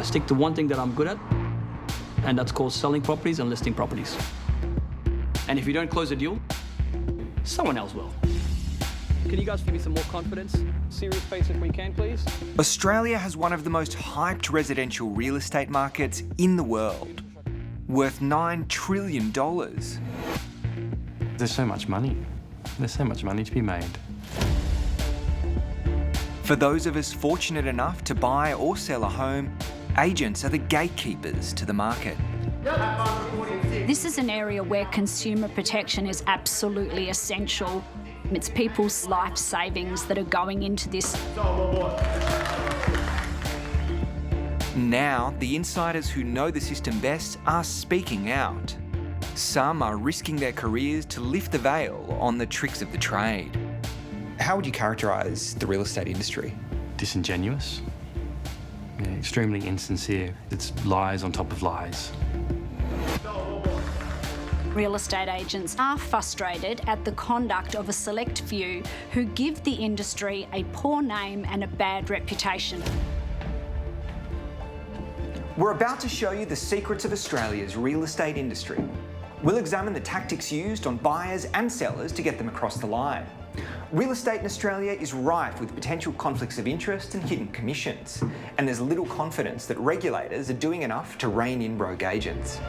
I stick to one thing that I'm good at, and that's called selling properties and listing properties. And if you don't close a deal, someone else will. Can you guys give me some more confidence? Serious face if we can, please. Australia has one of the most hyped residential real estate markets in the world, worth $9 trillion. There's so much money. There's so much money to be made. For those of us fortunate enough to buy or sell a home, agents are the gatekeepers to the market. This is an area where consumer protection is absolutely essential. It's people's life savings that are going into this. Now, the insiders who know the system best are speaking out. Some are risking their careers to lift the veil on the tricks of the trade. How would you characterise the real estate industry? Disingenuous. Yeah, extremely insincere. It's lies on top of lies. Real estate agents are frustrated at the conduct of a select few who give the industry a poor name and a bad reputation. We're about to show you the secrets of Australia's real estate industry. We'll examine the tactics used on buyers and sellers to get them across the line. Real estate in Australia is rife with potential conflicts of interest and hidden commissions, and there's little confidence that regulators are doing enough to rein in rogue agents.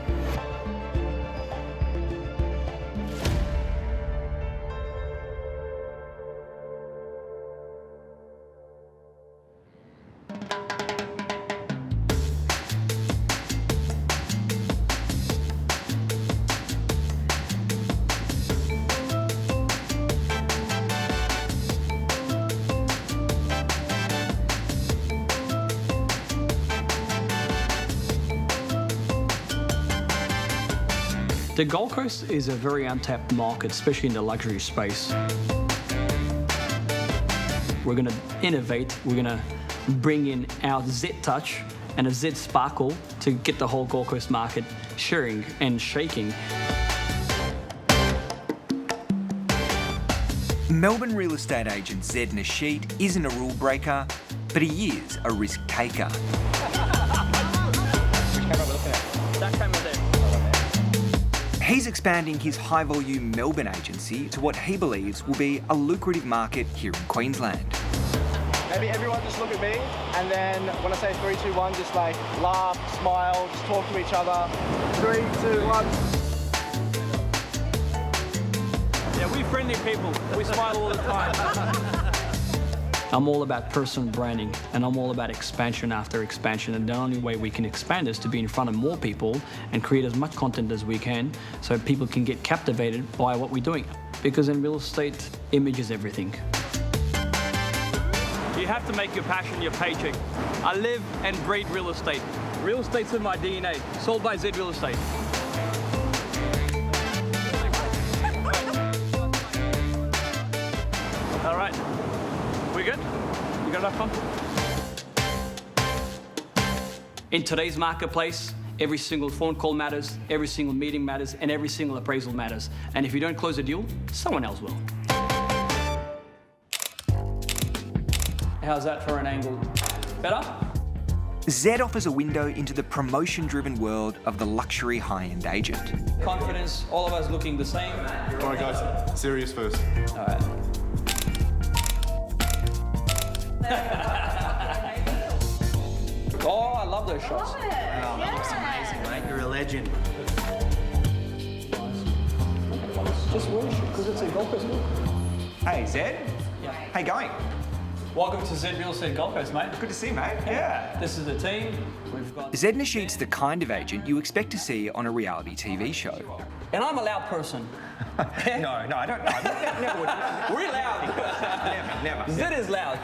The Gold Coast is a very untapped market, especially in the luxury space. We're going to innovate, we're going to bring in our Z touch and a Z sparkle to get the whole Gold Coast market sharing and shaking. Melbourne real estate agent Zed Nasheed isn't a rule breaker, but he is a risk taker. He's expanding his high-volume Melbourne agency to what he believes will be a lucrative market here in Queensland. Maybe everyone just look at me, and then when I say 3, 2, 1, just like laugh, smile, just talk to each other. 3, 2, 1. Yeah, we're friendly people. We smile all the time. I'm all about personal branding, and I'm all about expansion after expansion, and the only way we can expand is to be in front of more people and create as much content as we can so people can get captivated by what we're doing. Because in real estate, image is everything. You have to make your passion your paycheck. I live and breathe real estate. Real estate's in my DNA, sold by Z Real Estate. All right. We good? You got enough content? In today's marketplace, every single phone call matters, every single meeting matters, and every single appraisal matters. And if you don't close a deal, someone else will. How's that for an angle? Better? Zed offers a window into the promotion-driven world of the luxury high-end agent. Confidence, all of us looking the same. All right, guys, serious first. All right. Oh, I love those shots. Oh, that looks amazing, mate. You're a legend. Just wish, because it's a Gold Coast look. Hey, Zed. Yeah. How you going? Welcome to Z Real Estate Gold Coast, mate. Good to see you, mate. Yeah. This is the team. We've got... Zed Nasheed's the kind of agent you expect to see on a reality TV show. And I'm a loud person. No, I don't know. Never would. We're loud. Never. Zed is loud.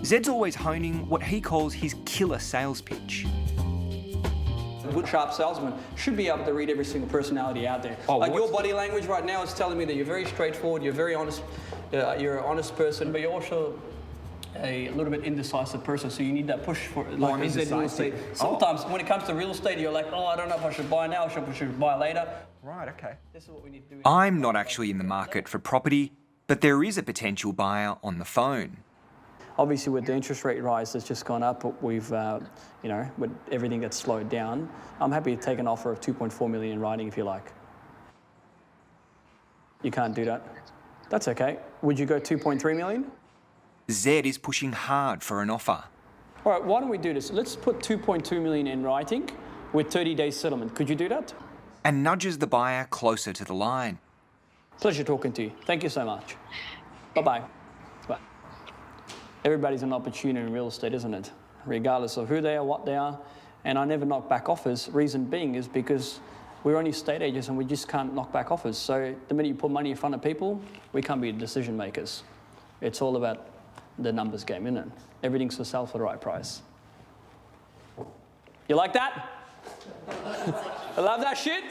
Zed's always honing what he calls his killer sales pitch. A good, sharp salesman should be able to read every single personality out there. Oh, like your body language right now is telling me that you're very straightforward, you're very honest, you're an honest person, but you're also a little bit indecisive person, so you need that push for like I'm real estate. Sometimes when it comes to real estate, you're like, oh, I don't know if I should buy now, or I should buy later. Right, okay. This is what we need to do. I'm not actually in the market for property, but there is a potential buyer on the phone. Obviously, with the interest rate rise that's just gone up, we've, with everything that's slowed down, I'm happy to take an offer of 2.4 million in writing if you like. You can't do that? That's okay. Would you go 2.3 million? Zed is pushing hard for an offer. All right, why don't we do this? Let's put 2.2 million in writing with 30 days settlement. Could you do that? And nudges the buyer closer to the line. Pleasure talking to you. Thank you so much. Bye-bye. Bye. Everybody's an opportunity in real estate, isn't it? Regardless of who they are, what they are. And I never knock back offers. Reason being is because we're only estate agents and we just can't knock back offers. So the minute you put money in front of people, we can't be decision makers. It's all about the numbers game, isn't it? Everything's for sale for the right price. You like that? I love that shit.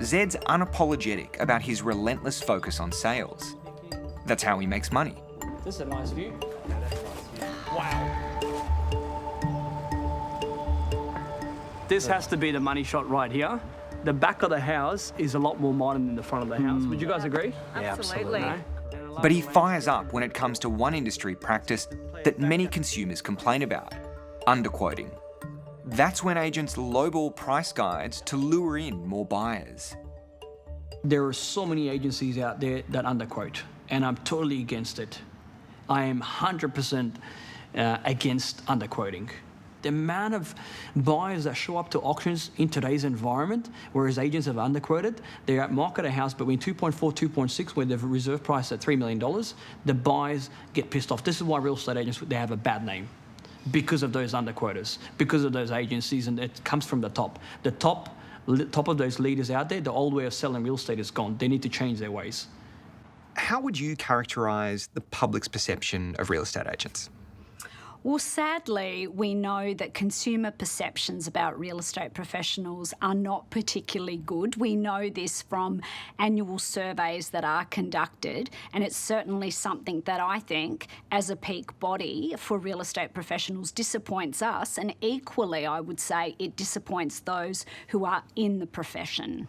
Zed's unapologetic about his relentless focus on sales. That's how he makes money. This is a nice view. Wow. This has to be the money shot right here. The back of the house is a lot more modern than the front of the house. Would you guys agree? Absolutely. No? But he fires up when it comes to one industry practice that many consumers complain about: underquoting. That's when agents lowball price guides to lure in more buyers. There are so many agencies out there that underquote, and I'm totally against it. I am 100% against underquoting. The amount of buyers that show up to auctions in today's environment, whereas agents have underquoted, they market a house between 2.4, 2.6, where they've reserve price at $3 million, the buyers get pissed off. This is why real estate agents, they have a bad name. Because of those underquoters, because of those agencies, and it comes from the top. The top of those leaders out there, the old way of selling real estate is gone. They need to change their ways. How would you characterise the public's perception of real estate agents? Well, sadly, we know that consumer perceptions about real estate professionals are not particularly good. We know this from annual surveys that are conducted, and it's certainly something that I think, as a peak body for real estate professionals, disappoints us, and equally, I would say, it disappoints those who are in the profession.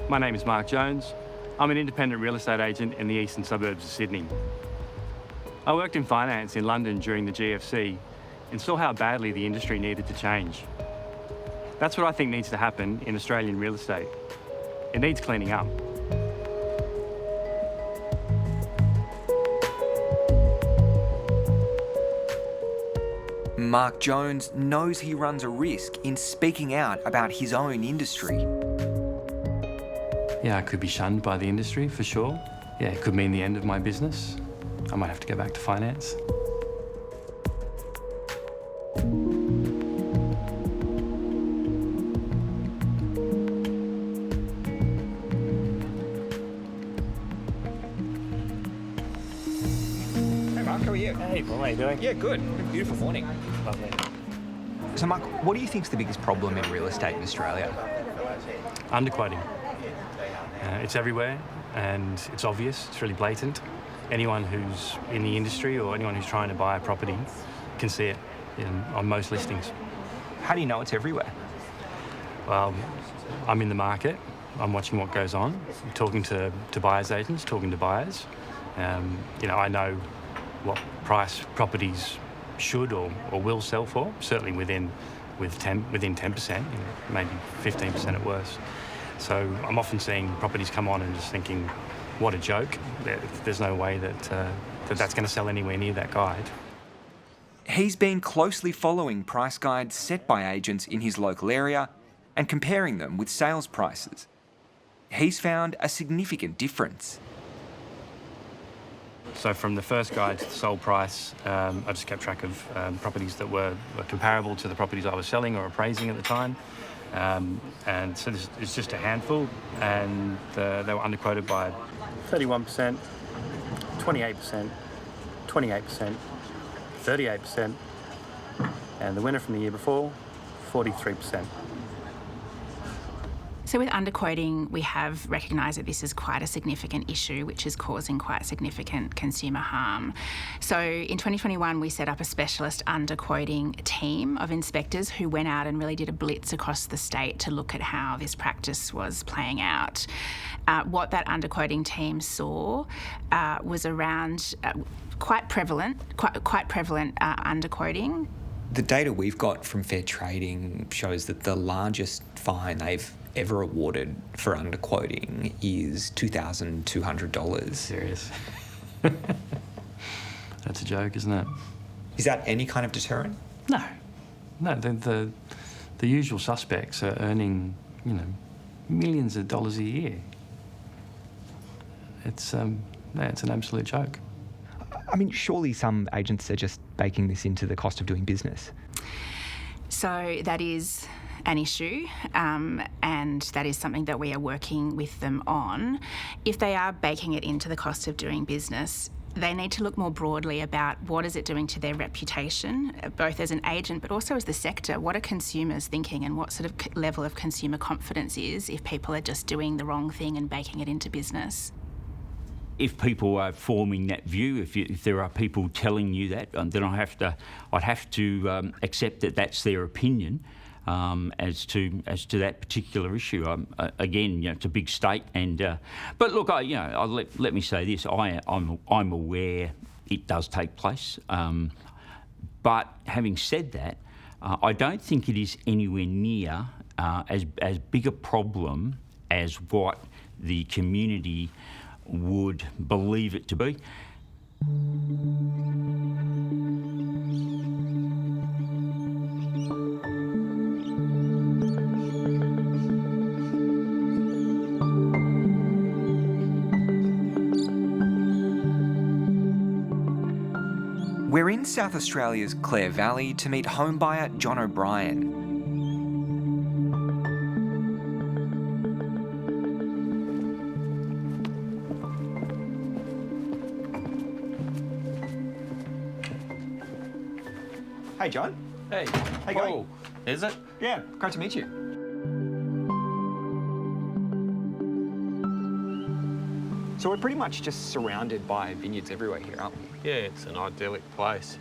My name is Mark Jones. I'm an independent real estate agent in the eastern suburbs of Sydney. I worked in finance in London during the GFC and saw how badly the industry needed to change. That's what I think needs to happen in Australian real estate. It needs cleaning up. Mark Jones knows he runs a risk in speaking out about his own industry. Yeah, I could be shunned by the industry for sure. Yeah, it could mean the end of my business. I might have to go back to finance. Hey Mark, how are you? Hey, Paul, how are you doing? Yeah, good. Beautiful morning. Lovely. So Mark, what do you think is the biggest problem in real estate in Australia? Underquoting. It's everywhere and it's obvious, it's really blatant. Anyone who's in the industry or anyone who's trying to buy a property can see it on most listings. How do you know it's everywhere? Well, I'm in the market, I'm watching what goes on, talking to buyers agents, talking to buyers. I know what price properties should or will sell for, certainly within 10%, maybe 15% at worst. So I'm often seeing properties come on and just thinking, what a joke. There's no way that's going to sell anywhere near that guide. He's been closely following price guides set by agents in his local area and comparing them with sales prices. He's found a significant difference. So from the first guide to the sold price, I just kept track of properties that were comparable to the properties I was selling or appraising at the time. And so it's just a handful, and they were underquoted by 31%, 28%, 28%, 38%, And the winner from the year before, 43%. So with underquoting, we have recognised that this is quite a significant issue, which is causing quite significant consumer harm. So in 2021, we set up a specialist underquoting team of inspectors who went out and really did a blitz across the state to look at how this practice was playing out. What that underquoting team saw was around quite prevalent underquoting. The data we've got from Fair Trading shows that the largest fine they've ever awarded for underquoting is $2,200. Serious. That's a joke, isn't it? Is that any kind of deterrent? No. The usual suspects are earning, millions of dollars a year. It's an absolute joke. I mean, surely some agents are just baking this into the cost of doing business. So that is an issue, and that is something that we are working with them on. If they are baking it into the cost of doing business, they need to look more broadly about what is it doing to their reputation, both as an agent but also as the sector. What are consumers thinking, and what sort of level of consumer confidence is if people are just doing the wrong thing and baking it into business? If people are forming that view, if there are people telling you that, then I'd have to accept that that's their opinion as to that particular issue. Again, it's a big state, and but look, let me say this: I'm aware it does take place, but having said that, I don't think it is anywhere near as big a problem as what the community would believe it to be. We're in South Australia's Clare Valley to meet homebuyer John O'Brien. Hey, John. Hey. How you going? Is it? Yeah, great to meet you. So we're pretty much just surrounded by vineyards everywhere here, aren't we? Yeah, it's an idyllic place.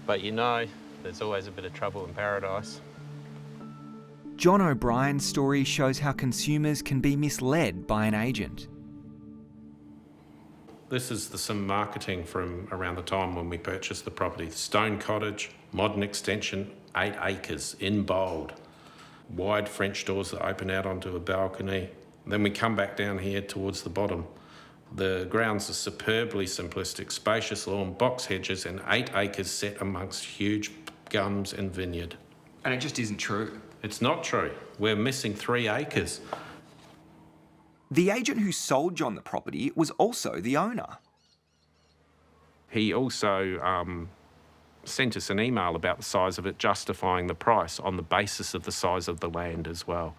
But there's always a bit of trouble in paradise. John O'Brien's story shows how consumers can be misled by an agent. This is some marketing from around the time when we purchased the property. Stone cottage, modern extension, 8 acres in bold. Wide French doors that open out onto a balcony. Then we come back down here towards the bottom. The grounds are superbly simplistic, spacious lawn, box hedges, and 8 acres set amongst huge gums and vineyard. And it just isn't true. It's not true. We're missing 3 acres. The agent who sold John the property was also the owner. He also sent us an email about the size of it, justifying the price on the basis of the size of the land as well.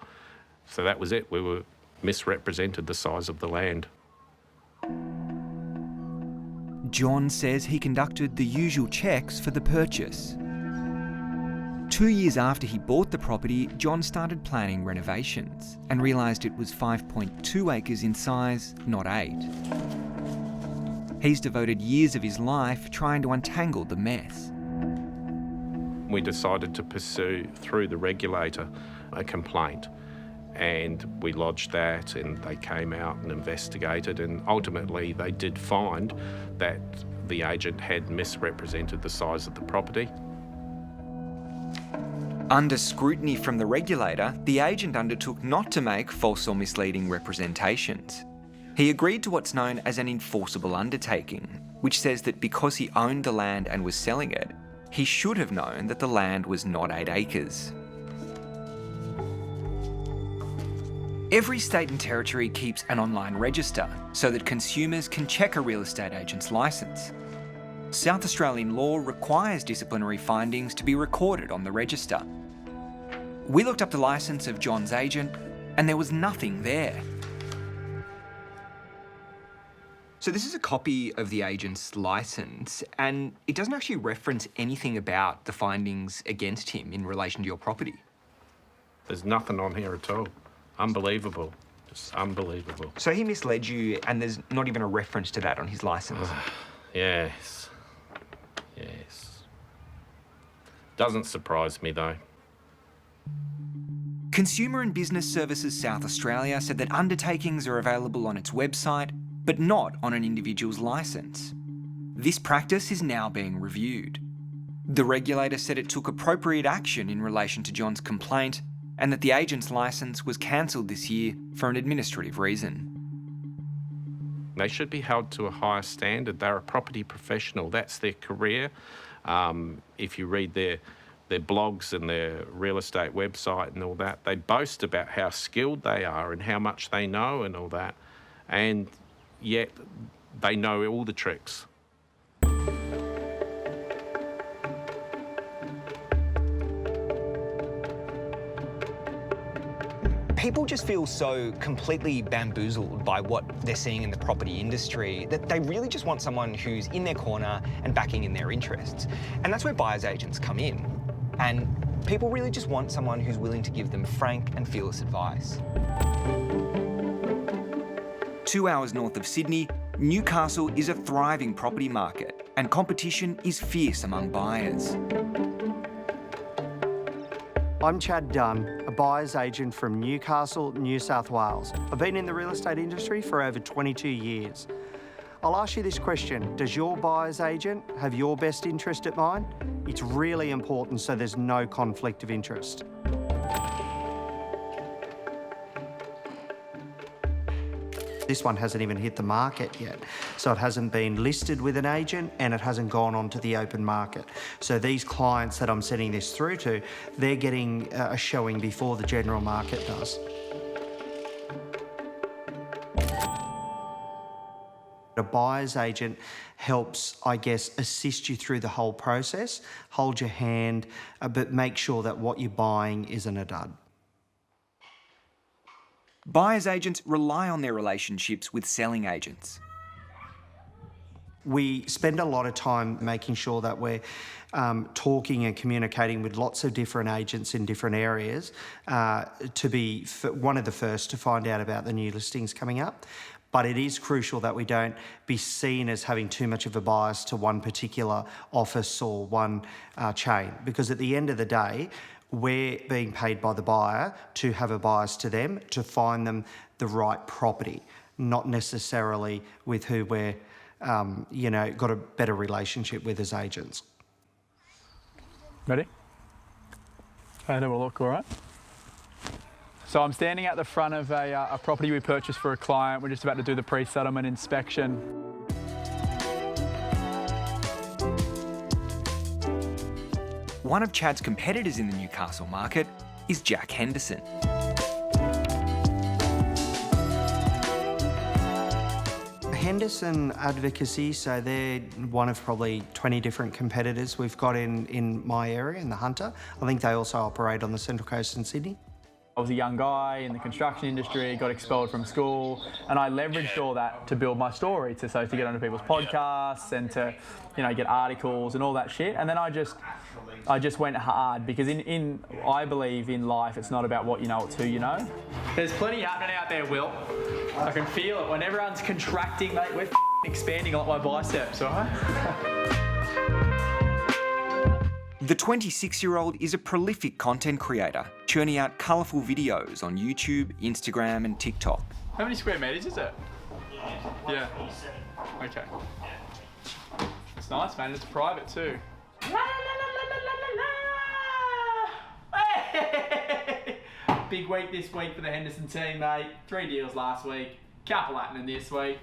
So that was it. We were misrepresented the size of the land. John says he conducted the usual checks for the purchase. 2 years after he bought the property, John started planning renovations and realised it was 5.2 acres in size, not 8. He's devoted years of his life trying to untangle the mess. We decided to pursue through the regulator a complaint, and we lodged that, and they came out and investigated, and ultimately they did find that the agent had misrepresented the size of the property. Under scrutiny from the regulator, the agent undertook not to make false or misleading representations. He agreed to what's known as an enforceable undertaking, which says that because he owned the land and was selling it, he should have known that the land was not 8 acres. Every state and territory keeps an online register so that consumers can check a real estate agent's licence. South Australian law requires disciplinary findings to be recorded on the register. We looked up the licence of John's agent, and there was nothing there. So this is a copy of the agent's licence, and it doesn't actually reference anything about the findings against him in relation to your property. There's nothing on here at all. Unbelievable. Just unbelievable. So he misled you, and there's not even a reference to that on his licence? Yes. Yes. Doesn't surprise me, though. Consumer and Business Services South Australia said that undertakings are available on its website, but not on an individual's licence. This practice is now being reviewed. The regulator said it took appropriate action in relation to John's complaint, and that the agent's licence was cancelled this year for an administrative reason. They should be held to a higher standard. They're a property professional. That's their career. If you read their blogs and their real estate website and all that, they boast about how skilled they are and how much they know and all that. And yet they know all the tricks. People just feel so completely bamboozled by what they're seeing in the property industry that they really just want someone who's in their corner and backing in their interests. And that's where buyer's agents come in. And people really just want someone who's willing to give them frank and fearless advice. 2 hours north of Sydney, Newcastle is a thriving property market, and competition is fierce among buyers. I'm Chad Dunn, a buyer's agent from Newcastle, New South Wales. I've been in the real estate industry for over 22 years. I'll ask you this question: does your buyer's agent have your best interest at mind? It's really important so there's no conflict of interest. This one hasn't even hit the market yet, so it hasn't been listed with an agent and it hasn't gone onto the open market. So these clients that I'm sending this through to, they're getting a showing before the general market does. A buyer's agent helps, I guess, assist you through the whole process, hold your hand, but make sure that what you're buying isn't a dud. Buyer's agents rely on their relationships with selling agents. We spend a lot of time making sure that we're talking and communicating with lots of different agents in different areas to be one of the first to find out about the new listings coming up. But it is crucial that we don't be seen as having too much of a bias to one particular office or one chain, because at the end of the day, we're being paid by the buyer to have a bias to them, to find them the right property, not necessarily with who we're, got a better relationship with as agents. Ready? Have a look, all right? So I'm standing at the front of a property we purchased for a client. We're just about to do the pre-settlement inspection. One of Chad's competitors in the Newcastle market is Jack Henderson. Henderson Advocacy, so they're one of probably 20 different competitors we've got in my area, in the Hunter. I think they also operate on the Central Coast in Sydney. I was a young guy in the construction industry, got expelled from school, and I leveraged all that to build my story, to get onto people's podcasts and to, get articles and all that shit. And then I just went hard, because I believe in life, it's not about what you know, it's who you know. There's plenty happening out there, Will. I can feel it. When everyone's contracting, mate, we're expanding like my biceps, all right? The 26-year-old is a prolific content creator, churning out colourful videos on YouTube, Instagram and TikTok. How many square metres is it? Yeah. Okay. It's nice, man. It's private too. Big week this week for the Henderson team, mate. 3 deals last week. Couple happening this week.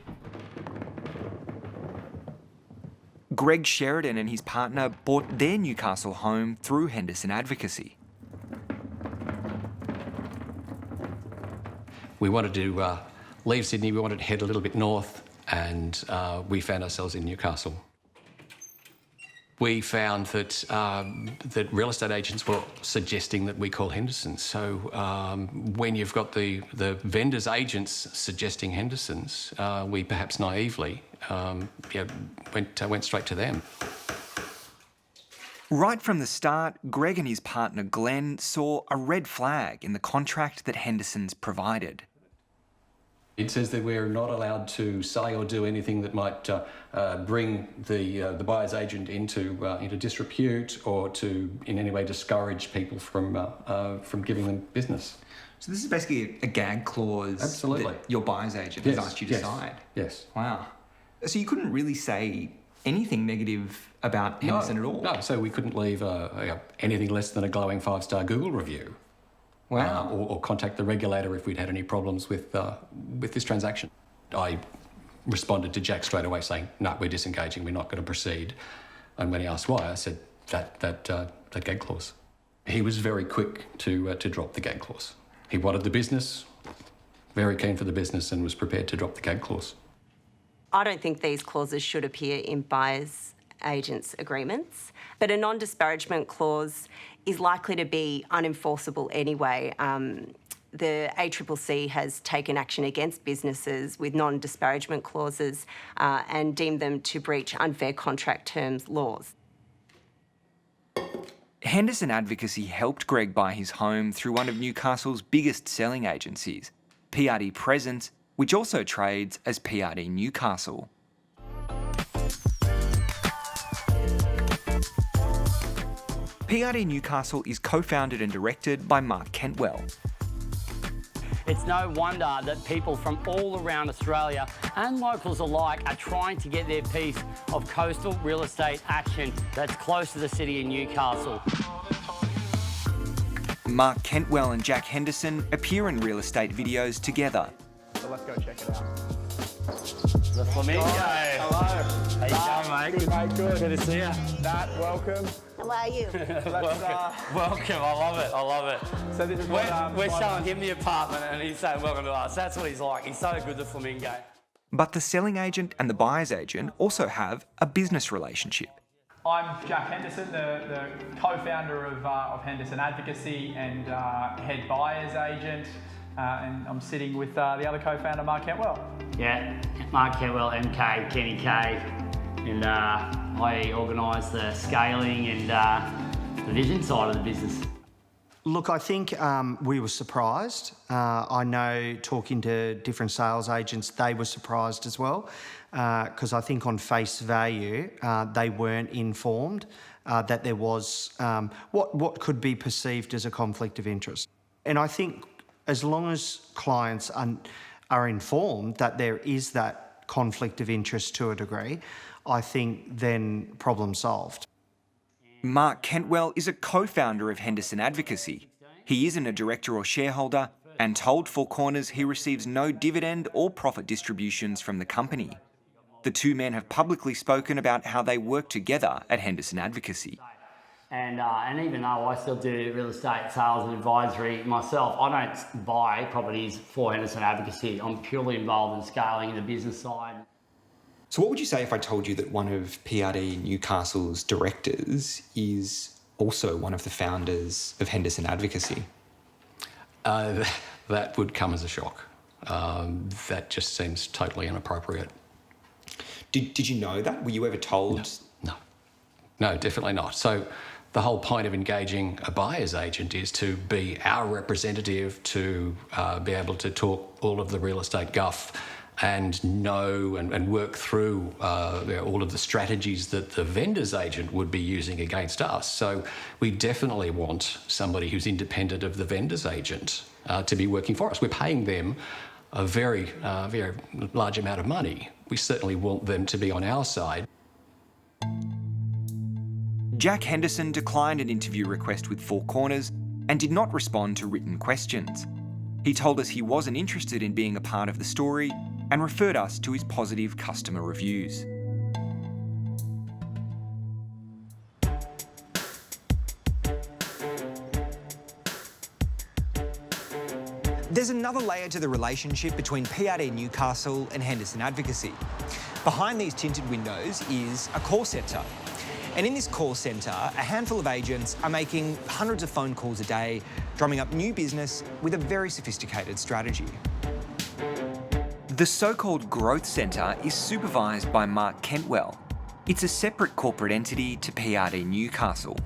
Greg Sheridan and his partner bought their Newcastle home through Henderson Advocacy. We wanted to leave Sydney, we wanted to head a little bit north, and we found ourselves in Newcastle. we found that that real estate agents were suggesting that we call Henderson's. So when you've got the vendors' agents suggesting Henderson's, we perhaps naively went straight to them. Right from the start, Greg and his partner Glenn saw a red flag in the contract that Henderson's provided. It says that we're not allowed to say or do anything that might bring the buyer's agent into disrepute or to in any way discourage people from giving them business. So this is basically a gag clause. Absolutely. That your buyer's agent has asked you to sign. Yes. Wow. So you couldn't really say anything negative about Henderson at all? No, so we couldn't leave anything less than a glowing 5-star Google review. Wow. Or contact the regulator if we'd had any problems with this transaction. I responded to Jack straight away saying, no, we're disengaging, we're not going to proceed. And when he asked why, I said, that gag clause. He was very quick to drop the gag clause. He wanted the business, very keen for the business, and was prepared to drop the gag clause. I don't think these clauses should appear in buyers' agents' agreements, but a non-disparagement clause is likely to be unenforceable anyway. The ACCC has taken action against businesses with non-disparagement clauses and deemed them to breach unfair contract terms laws. Henderson Advocacy helped Greg buy his home through one of Newcastle's biggest selling agencies, PRD Presence, which also trades as PRD Newcastle. PRD Newcastle is co-founded and directed by Mark Cantwell. It's no wonder that people from all around Australia and locals alike are trying to get their piece of coastal real estate action that's close to the city of Newcastle. Mark Cantwell and Jack Henderson appear in real estate videos together. So let's go check it out. The Flamingo. Hello. How you going, mate? Good, mate. Good. Good to see you. Nat, welcome. How are you? Welcome. I love it. I love it. So this is we're showing him the apartment and he's saying welcome to us. That's what he's like. He's so good, the Flamingo. But the selling agent and the buyer's agent also have a business relationship. I'm Jack Henderson, the co-founder of Henderson Advocacy and head buyer's agent. And I'm sitting with the other co-founder, Mark Cantwell. Yeah, Mark Cantwell, MK, Kenny K, and I organise the scaling and the vision side of the business. Look, I think we were surprised. I know talking to different sales agents, they were surprised as well, because I think on face value, they weren't informed that there was what could be perceived as a conflict of interest. And I think as long as clients are informed that there is that conflict of interest to a degree, I think then problem solved. Mark Cantwell is a co-founder of Henderson Advocacy. He isn't a director or shareholder and told Four Corners he receives no dividend or profit distributions from the company. The two men have publicly spoken about how they work together at Henderson Advocacy. And even though I still do real estate sales and advisory myself, I don't buy properties for Henderson Advocacy. I'm purely involved in scaling the business side. So what would you say if I told you that one of PRD Newcastle's directors is also one of the founders of Henderson Advocacy? That would come as a shock. That just seems totally inappropriate. Did you know that? Were you ever told? No, definitely not. So the whole point of engaging a buyer's agent is to be our representative, to be able to talk all of the real estate guff and know and work through all of the strategies that the vendor's agent would be using against us. So we definitely want somebody who's independent of the vendor's agent to be working for us. We're paying them a very, very large amount of money. We certainly want them to be on our side. Jack Henderson declined an interview request with Four Corners and did not respond to written questions. He told us he wasn't interested in being a part of the story and referred us to his positive customer reviews. There's another layer to the relationship between PRD Newcastle and Henderson Advocacy. Behind these tinted windows is a call centre. And in this call centre, a handful of agents are making hundreds of phone calls a day, drumming up new business with a very sophisticated strategy. The so-called Growth Centre is supervised by Mark Cantwell. It's a separate corporate entity to PRD Newcastle.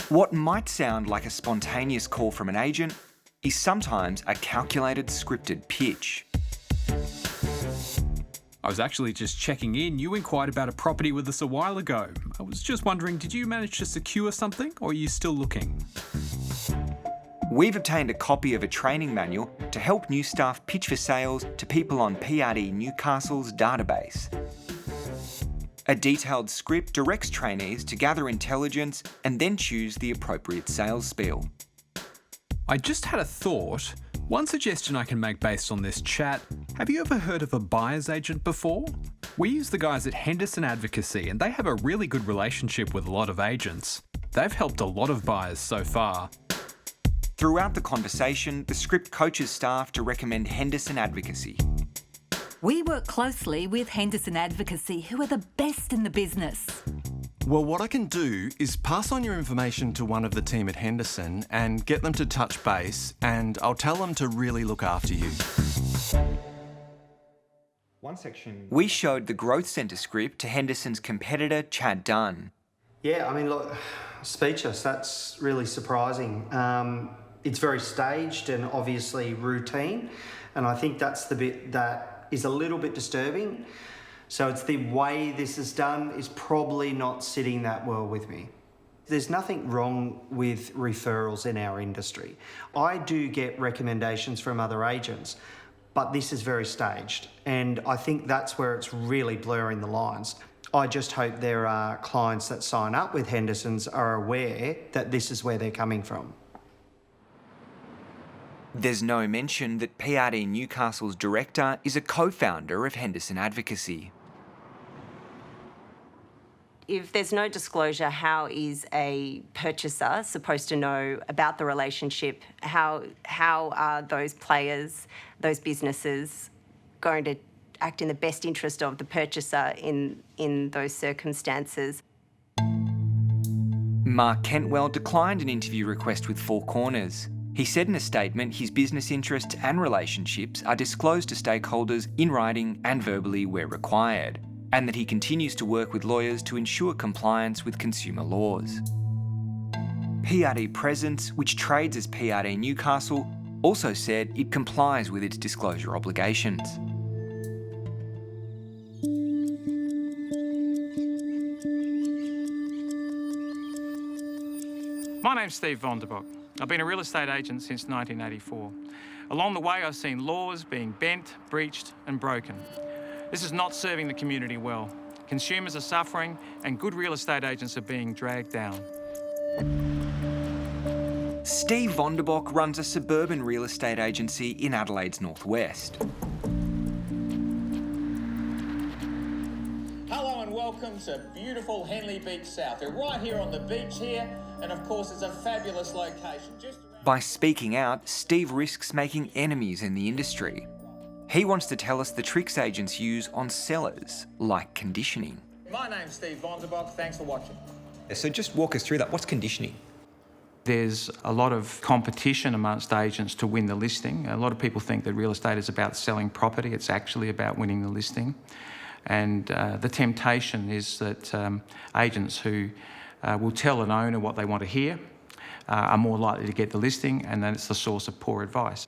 What might sound like a spontaneous call from an agent is sometimes a calculated, scripted pitch. I was actually just checking in. You inquired about a property with us a while ago. I was just wondering, did you manage to secure something, or are you still looking? We've obtained a copy of a training manual to help new staff pitch for sales to people on PRD Newcastle's database. A detailed script directs trainees to gather intelligence and then choose the appropriate sales spiel. I just had a thought. One suggestion I can make based on this chat: have you ever heard of a buyer's agent before? We use the guys at Henderson Advocacy, and they have a really good relationship with a lot of agents. They've helped a lot of buyers so far. Throughout the conversation, the script coaches staff to recommend Henderson Advocacy. We work closely with Henderson Advocacy, who are the best in the business. Well, what I can do is pass on your information to one of the team at Henderson and get them to touch base, and I'll tell them to really look after you. We showed the Growth Centre script to Henderson's competitor, Chad Dunn. Yeah, I mean, look, speechless. That's really surprising. It's very staged and obviously routine, and I think that's the bit that is a little bit disturbing. So it's the way this is done is probably not sitting that well with me. There's nothing wrong with referrals in our industry. I do get recommendations from other agents, but this is very staged, and I think that's where it's really blurring the lines. I just hope there are clients that sign up with Henderson's are aware that this is where they're coming from. There's no mention that PRD Newcastle's director is a co-founder of Henderson Advocacy. If there's no disclosure, how is a purchaser supposed to know about the relationship? How are those players, those businesses, going to act in the best interest of the purchaser in those circumstances? Mark Cantwell declined an interview request with Four Corners. He said in a statement his business interests and relationships are disclosed to stakeholders in writing and verbally where required, and that he continues to work with lawyers to ensure compliance with consumer laws. PRD Presence, which trades as PRD Newcastle, also said it complies with its disclosure obligations. My name's Steve Vonderbock. I've been a real estate agent since 1984. Along the way, I've seen laws being bent, breached and broken. This is not serving the community well. Consumers are suffering and good real estate agents are being dragged down. Steve Vonderbock runs a suburban real estate agency in Adelaide's northwest. Hello and welcome to beautiful Henley Beach South. We're right here on the beach here, and of course it's a fabulous location. By speaking out, Steve risks making enemies in the industry. He wants to tell us the tricks agents use on sellers, like conditioning. My name's Steve Vonderbock. Thanks for watching. So just walk us through that. What's conditioning? There's a lot of competition amongst agents to win the listing. A lot of people think that real estate is about selling property. It's actually about winning the listing. And the temptation is that agents who will tell an owner what they want to hear are more likely to get the listing, and then it's the source of poor advice.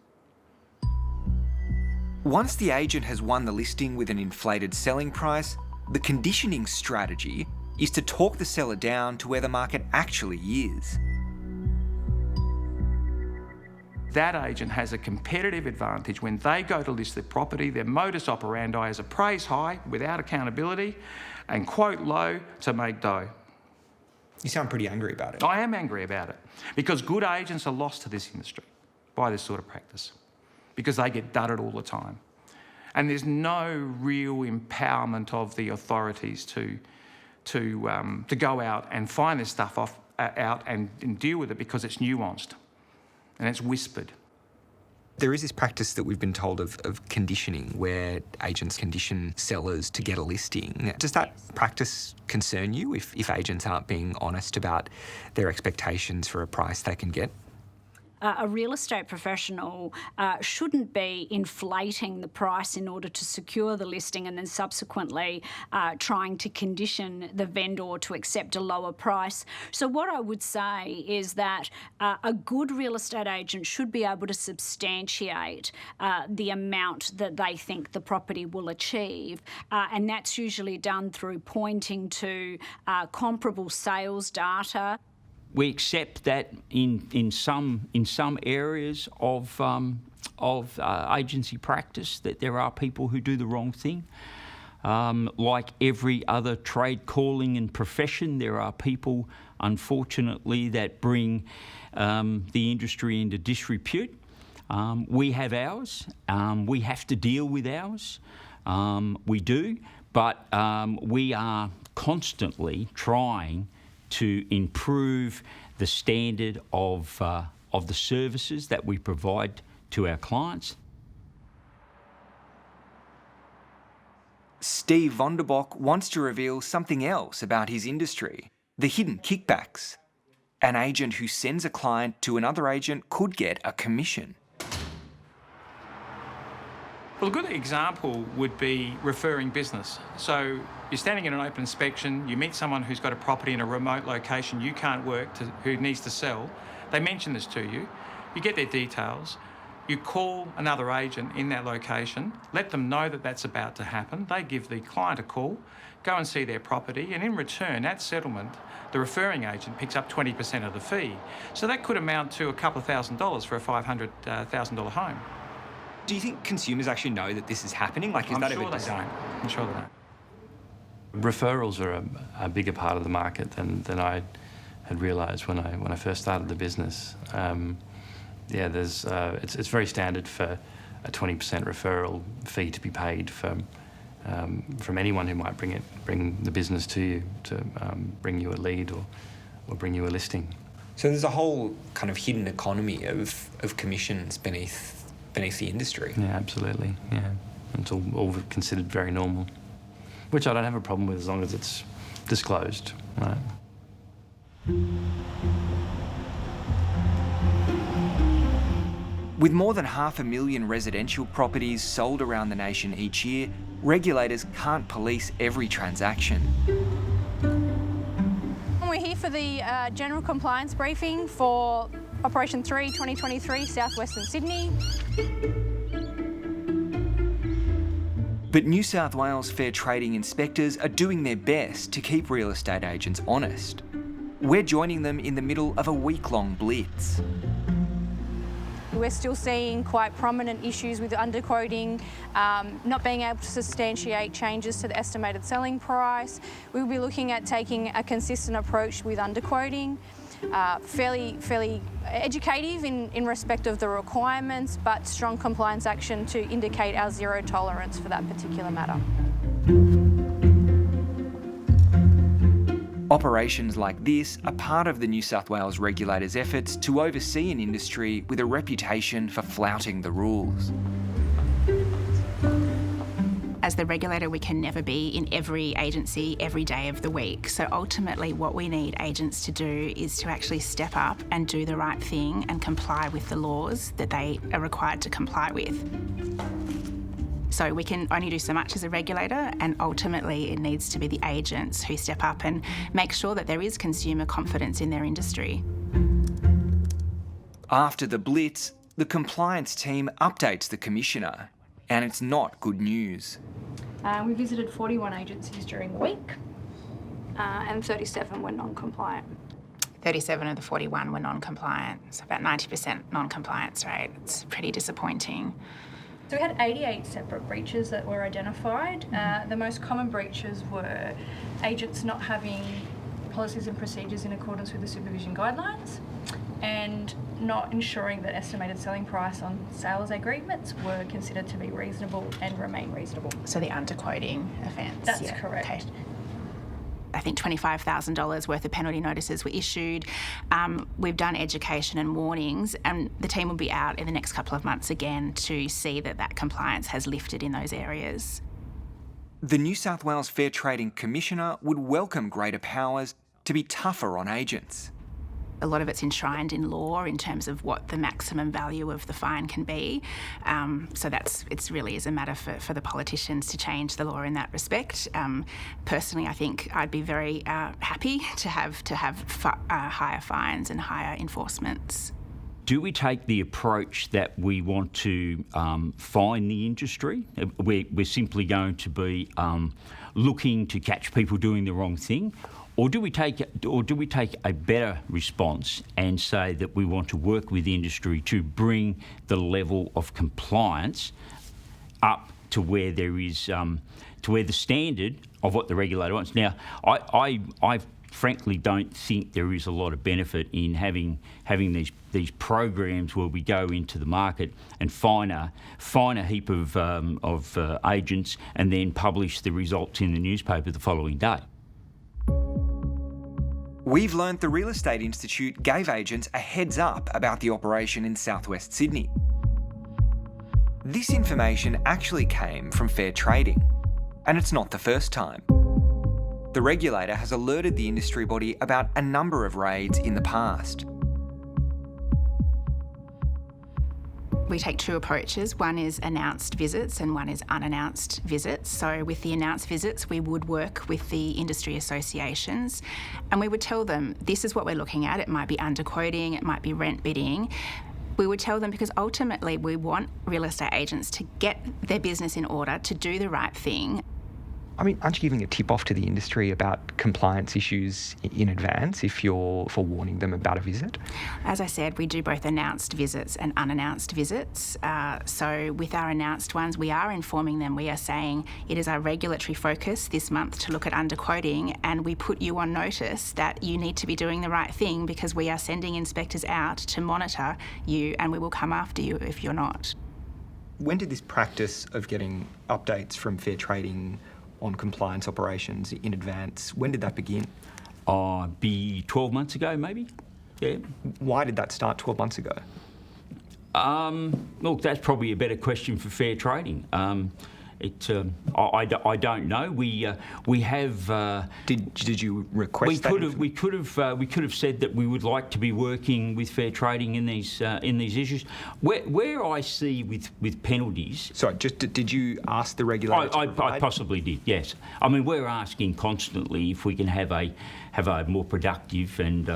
Once the agent has won the listing with an inflated selling price, the conditioning strategy is to talk the seller down to where the market actually is. That agent has a competitive advantage when they go to list their property. Their modus operandi is appraise high without accountability and quote low to make dough. You sound pretty angry about it. I am angry about it because good agents are lost to this industry by this sort of practice because they get dudded all the time. And there's no real empowerment of the authorities to go out and find this stuff out and deal with it because it's nuanced and it's whispered. There is this practice that we've been told of conditioning, where agents condition sellers to get a listing. Does that practice concern you if agents aren't being honest about their expectations for a price they can get? A real estate professional shouldn't be inflating the price in order to secure the listing and then subsequently trying to condition the vendor to accept a lower price. So what I would say is that a good real estate agent should be able to substantiate the amount that they think the property will achieve, and that's usually done through pointing to comparable sales data. We accept that in some areas of agency practice that there are people who do the wrong thing. Like every other trade calling and profession, there are people, unfortunately, that bring the industry into disrepute. We have ours. We have to deal with ours. We do, but we are constantly trying to improve the standard of the services that we provide to our clients. Steve Vonderbok wants to reveal something else about his industry, the hidden kickbacks. An agent who sends a client to another agent could get a commission. Well, a good example would be referring business. So you're standing in an open inspection, you meet someone who's got a property in a remote location you can't work to, who needs to sell. They mention this to you, you get their details, you call another agent in that location, let them know that that's about to happen. They give the client a call, go and see their property, and in return, at settlement, the referring agent picks up 20% of the fee. So that could amount to a couple of $1,000s for a $500,000 home. Do you think consumers actually know that this is happening? Like, is that ever designed? I'm sure they don't. Referrals are a bigger part of the market than I had realised when I first started the business. There's it's very standard for a 20% referral fee to be paid from anyone who might bring the business to you, to bring you a lead or bring you a listing. So there's a whole kind of hidden economy of commissions beneath the industry. Yeah, absolutely. Yeah, it's all considered very normal, which I don't have a problem with as long as it's disclosed. Right. With more than 500,000 residential properties sold around the nation each year, regulators can't police every transaction. We're here for the general compliance briefing for Operation 3 2023 Southwestern Sydney. But New South Wales fair trading inspectors are doing their best to keep real estate agents honest. We're joining them in the middle of a week-long blitz. We're still seeing quite prominent issues with underquoting, not being able to substantiate changes to the estimated selling price. We'll be looking at taking a consistent approach with underquoting, fairly educative in respect of the requirements, but strong compliance action to indicate our zero tolerance for that particular matter. Operations like this are part of the New South Wales regulators' efforts to oversee an industry with a reputation for flouting the rules. As the regulator, we can never be in every agency every day of the week. So ultimately what we need agents to do is to actually step up and do the right thing and comply with the laws that they are required to comply with. So we can only do so much as a regulator, and ultimately it needs to be the agents who step up and make sure that there is consumer confidence in their industry. After the blitz, the compliance team updates the Commissioner, and it's not good news. We visited 41 agencies during the week, and 37 were non-compliant. 37 of the 41 were non-compliant, so about 90% non-compliance rate. It's pretty disappointing. So we had 88 separate breaches that were identified. The most common breaches were agents not having policies and procedures in accordance with the supervision guidelines, and not ensuring that estimated selling price on sales agreements were considered to be reasonable and remain reasonable. So the underquoting offence. That's correct. Okay. I think $25,000 worth of penalty notices were issued. We've done education and warnings, and the team will be out in the next couple of months again to see that compliance has lifted in those areas. The New South Wales Fair Trading Commissioner would welcome greater powers to be tougher on agents. A lot of it's enshrined in law in terms of what the maximum value of the fine can be. So it really is a matter for the politicians to change the law in that respect. Personally, I think I'd be very happy to have higher fines and higher enforcements. Do we take the approach that we want to fine the industry? We're simply going to be looking to catch people doing the wrong thing? Or do we take a better response and say that we want to work with the industry to bring the level of compliance up to where there is to where the standard of what the regulator wants? Now, I frankly don't think there is a lot of benefit in having these programs where we go into the market and fine a heap of agents and then publish the results in the newspaper the following day. We've learnt the Real Estate Institute gave agents a heads up about the operation in southwest Sydney. This information actually came from Fair Trading, and it's not the first time. The regulator has alerted the industry body about a number of raids in the past. We take two approaches. One is announced visits and one is unannounced visits. So with the announced visits, we would work with the industry associations and we would tell them, this is what we're looking at. It might be underquoting, it might be rent bidding. We would tell them because ultimately we want real estate agents to get their business in order, to do the right thing. I mean, aren't you giving a tip off to the industry about compliance issues in advance if you're forewarning them about a visit? As I said, we do both announced visits and unannounced visits. So with our announced ones, we are informing them. We are saying it is our regulatory focus this month to look at underquoting, and we put you on notice that you need to be doing the right thing because we are sending inspectors out to monitor you and we will come after you if you're not. When did this practice of getting updates from Fair Trading on compliance operations in advance, when did that begin? Be 12 months ago, maybe. Yeah. Why did that start 12 months ago? Look, that's probably a better question for Fair Trading. I don't know. We have. Did you request that? We could have said that we would like to be working with Fair Trading in these issues. Where I see with penalties. Sorry, did you ask the regulator? I possibly did. Yes. I mean, we're asking constantly if we can have a more productive and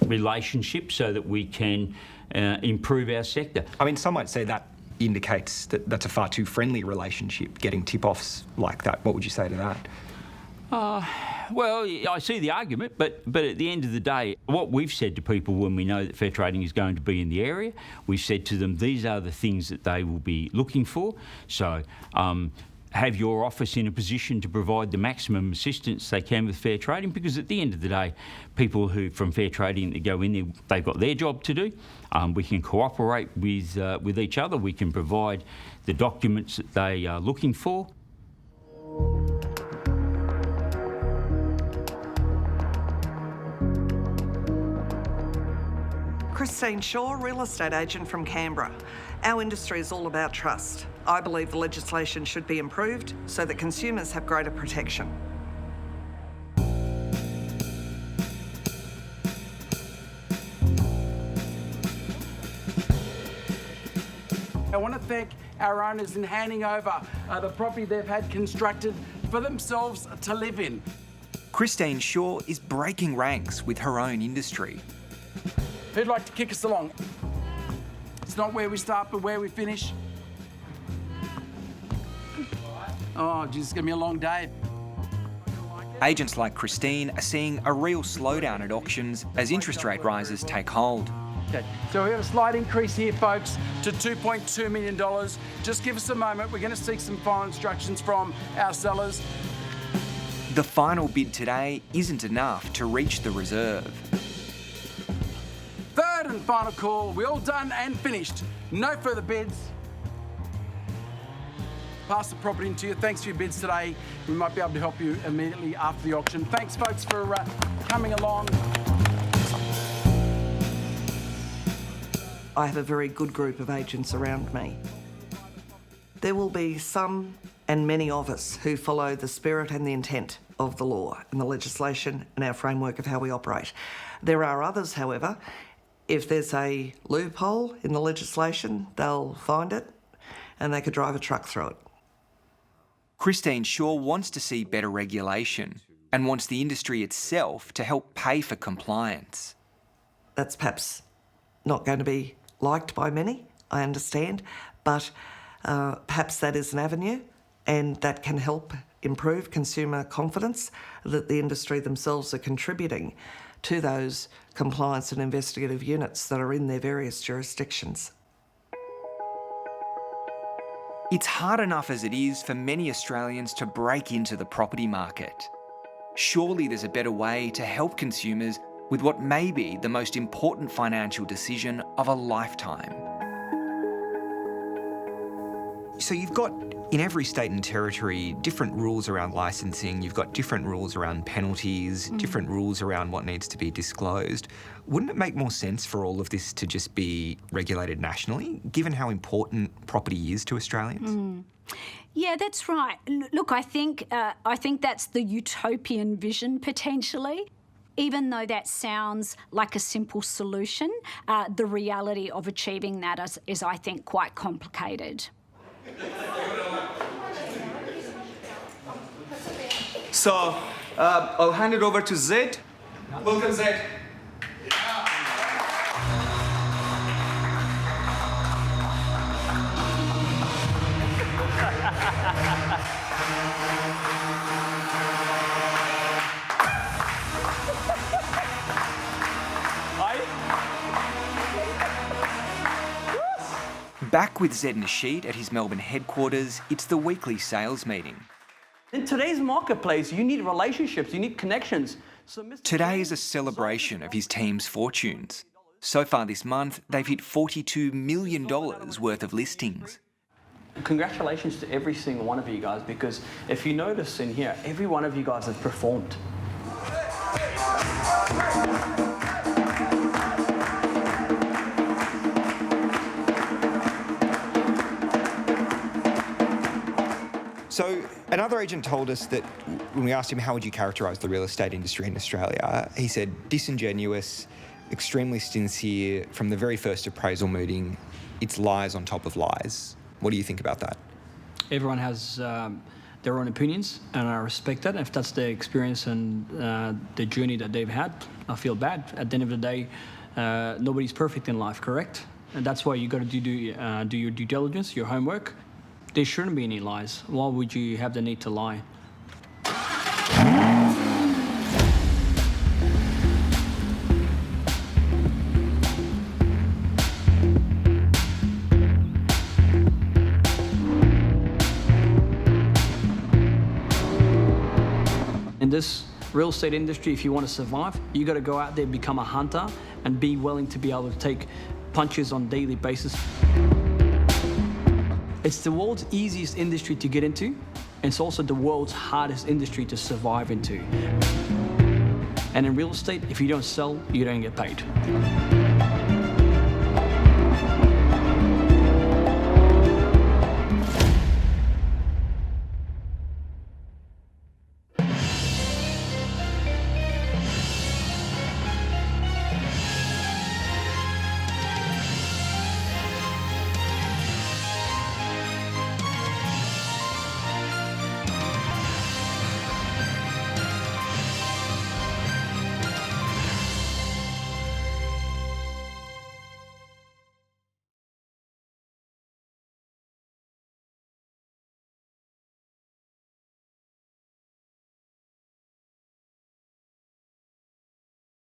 relationship so that we can improve our sector. I mean, some might say that indicates that that's a far too friendly relationship, getting tip-offs like that. What would you say to that? Well, I see the argument, but at the end of the day, what we've said to people when we know that Fair Trading is going to be in the area, we've said to them these are the things that they will be looking for. So have your office in a position to provide the maximum assistance they can with Fair Trading, because at the end of the day, people who from Fair Trading that go in there, they've got their job to do. We can cooperate with each other. We can provide the documents that they are looking for. Christine Shaw, real estate agent from Canberra. Our industry is all about trust. I believe the legislation should be improved so that consumers have greater protection. I want to thank our owners in handing over the property they've had constructed for themselves to live in. Christine Shaw is breaking ranks with her own industry. Who'd like to kick us along? It's not where we start, but where we finish. Oh, geez, it's going to be a long day. Agents like Christine are seeing a real slowdown at auctions as interest rate rises take hold. Okay, so we have a slight increase here, folks, to $2.2 million. Just give us a moment. We're going to seek some final instructions from our sellers. The final bid today isn't enough to reach the reserve. Third and final call. We're all done and finished. No further bids. pass the property into you. Thanks for your bids today. We might be able to help you immediately after the auction. Thanks, folks, for coming along. I have a very good group of agents around me. There will be some and many of us who follow the spirit and the intent of the law and the legislation and our framework of how we operate. There are others, however, if there's a loophole in the legislation, they'll find it and they could drive a truck through it. Christine Shaw wants to see better regulation and wants the industry itself to help pay for compliance. That's perhaps not going to be liked by many, I understand, but perhaps that is an avenue and that can help improve consumer confidence that the industry themselves are contributing to those compliance and investigative units that are in their various jurisdictions. It's hard enough as it is for many Australians to break into the property market. Surely there's a better way to help consumers with what may be the most important financial decision of a lifetime. So you've got, in every state and territory, different rules around licensing, you've got different rules around penalties, different rules around what needs to be disclosed. Wouldn't it make more sense for all of this to just be regulated nationally, given how important property is to Australians? Yeah, that's right. Look, I think that's the utopian vision potentially. Even though that sounds like a simple solution, the reality of achieving that is, I think, quite complicated. So, I'll hand it over to Zed. Welcome, Zed. Back with Zed Nasheed at his Melbourne headquarters, it's the weekly sales meeting. In today's marketplace, you need relationships, you need connections. So Today is a celebration of his team's fortunes. So far this month, they've hit $42 million worth of listings. Congratulations to every single one of you guys, because if you notice in here, every one of you guys have performed. So another agent told us that when we asked him how would you characterise the real estate industry in Australia, he said disingenuous, extremely sincere. From the very first appraisal meeting, it's lies on top of lies. What do you think about that? Everyone has their own opinions, and I respect that. If that's their experience and the journey that they've had, I feel bad. At the end of the day, nobody's perfect in life, correct? And that's why you got to do your due diligence, your homework. There shouldn't be any lies. Why would you have the need to lie? In this real estate industry, if you want to survive, you got to go out there, become a hunter, and be willing to be able to take punches on a daily basis. It's the world's easiest industry to get into, and it's also the world's hardest industry to survive into. And in real estate, if you don't sell, you don't get paid.